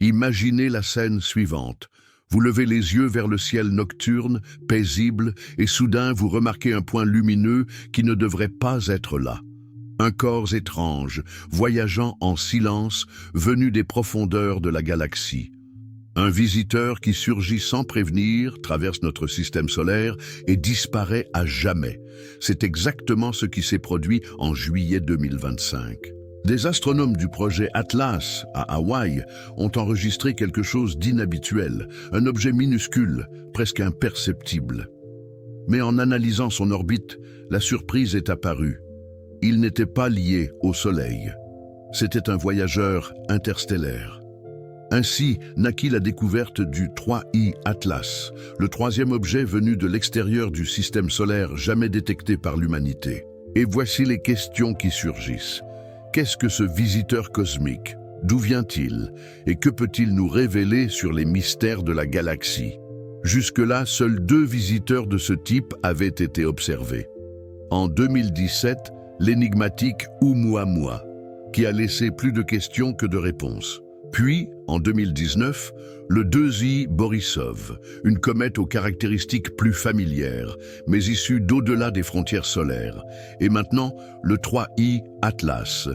Imaginez la scène suivante. Vous levez les yeux vers le ciel nocturne, paisible, et soudain vous remarquez un point lumineux qui ne devrait pas être là. Un corps étrange, voyageant en silence, venu des profondeurs de la galaxie. Un visiteur qui surgit sans prévenir, traverse notre système solaire et disparaît à jamais. C'est exactement ce qui s'est produit en juillet 2025. Des astronomes du projet Atlas, à Hawaï, ont enregistré quelque chose d'inhabituel, un objet minuscule, presque imperceptible. Mais en analysant son orbite, la surprise est apparue. Il n'était pas lié au Soleil. C'était un voyageur interstellaire. Ainsi naquit la découverte du 3I Atlas, le troisième objet venu de l'extérieur du système solaire jamais détecté par l'humanité. Et voici les questions qui surgissent. Qu'est-ce que ce visiteur cosmique? D'où vient-il? Et que peut-il nous révéler sur les mystères de la galaxie? Jusque-là, seuls 2 visiteurs de ce type avaient été observés. En 2017, l'énigmatique Oumuamua, qui a laissé plus de questions que de réponses. Puis, en 2019, le 2I Borisov, une comète aux caractéristiques plus familières, mais issue d'au-delà des frontières solaires. Et maintenant, le 3I Atlas,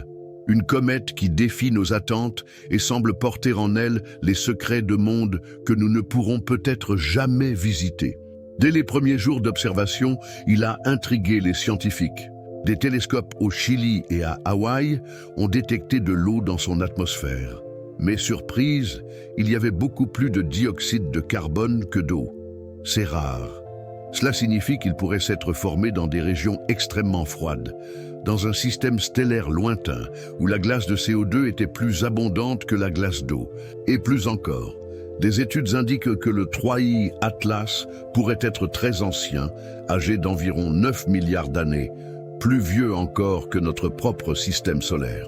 une comète qui défie nos attentes et semble porter en elle les secrets de mondes que nous ne pourrons peut-être jamais visiter. Dès les premiers jours d'observation, il a intrigué les scientifiques. Des télescopes au Chili et à Hawaï ont détecté de l'eau dans son atmosphère. Mais surprise, il y avait beaucoup plus de dioxyde de carbone que d'eau. C'est rare. Cela signifie qu'il pourrait s'être formé dans des régions extrêmement froides, dans un système stellaire lointain où la glace de CO2 était plus abondante que la glace d'eau. Et plus encore, des études indiquent que le 3I Atlas pourrait être très ancien, âgé d'environ 9 milliards d'années, plus vieux encore que notre propre système solaire.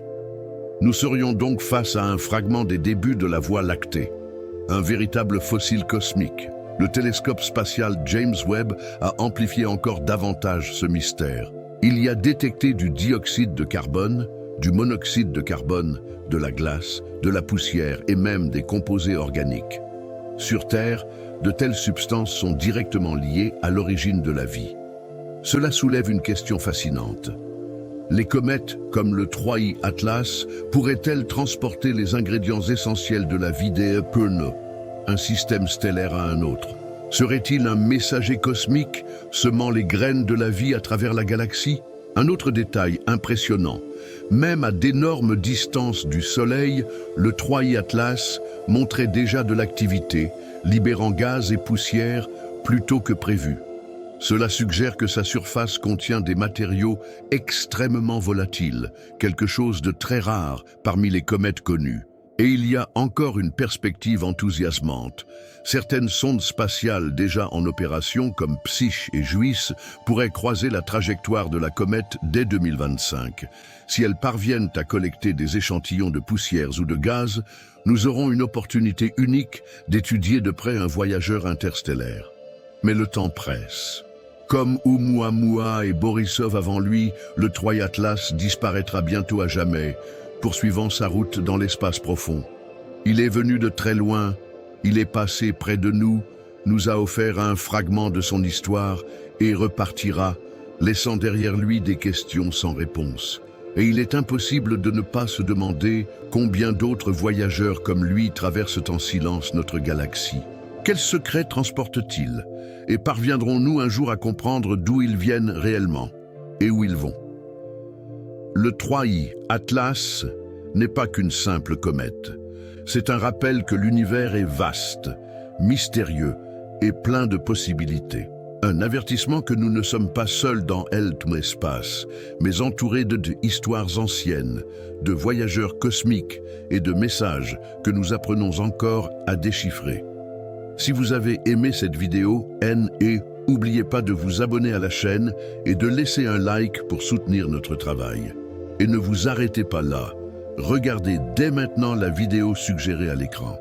Nous serions donc face à un fragment des débuts de la Voie lactée, un véritable fossile cosmique. Le télescope spatial James Webb a amplifié encore davantage ce mystère. Il y a détecté du dioxyde de carbone, du monoxyde de carbone, de la glace, de la poussière et même des composés organiques. Sur Terre, de telles substances sont directement liées à l'origine de la vie. Cela soulève une question fascinante. Les comètes, comme le 3I Atlas, pourraient-elles transporter les ingrédients essentiels de la vie des Eperno, un système stellaire à un autre? Serait-il un messager cosmique, semant les graines de la vie à travers la galaxie? Un autre détail impressionnant. Même à d'énormes distances du Soleil, le 3I Atlas montrait déjà de l'activité, libérant gaz et poussière plus tôt que prévu. Cela suggère que sa surface contient des matériaux extrêmement volatiles, quelque chose de très rare parmi les comètes connues. Et il y a encore une perspective enthousiasmante. Certaines sondes spatiales déjà en opération, comme Psyche et Juice, pourraient croiser la trajectoire de la comète dès 2025. Si elles parviennent à collecter des échantillons de poussières ou de gaz, nous aurons une opportunité unique d'étudier de près un voyageur interstellaire. Mais le temps presse. Comme Oumuamua et Borisov avant lui, le 3I Atlas disparaîtra bientôt à jamais, poursuivant sa route dans l'espace profond. Il est venu de très loin, il est passé près de nous, nous a offert un fragment de son histoire et repartira, laissant derrière lui des questions sans réponse. Et il est impossible de ne pas se demander combien d'autres voyageurs comme lui traversent en silence notre galaxie. Quels secrets transportent-ils? Et parviendrons-nous un jour à comprendre d'où ils viennent réellement et où ils vont? Le 3I Atlas n'est pas qu'une simple comète. C'est un rappel que l'univers est vaste, mystérieux et plein de possibilités. Un avertissement que nous ne sommes pas seuls dans l'espace, mais entourés d'histoires anciennes, de voyageurs cosmiques et de messages que nous apprenons encore à déchiffrer. Si vous avez aimé cette vidéo, n'oubliez pas de vous abonner à la chaîne et de laisser un like pour soutenir notre travail. Et ne vous arrêtez pas là. Regardez dès maintenant la vidéo suggérée à l'écran.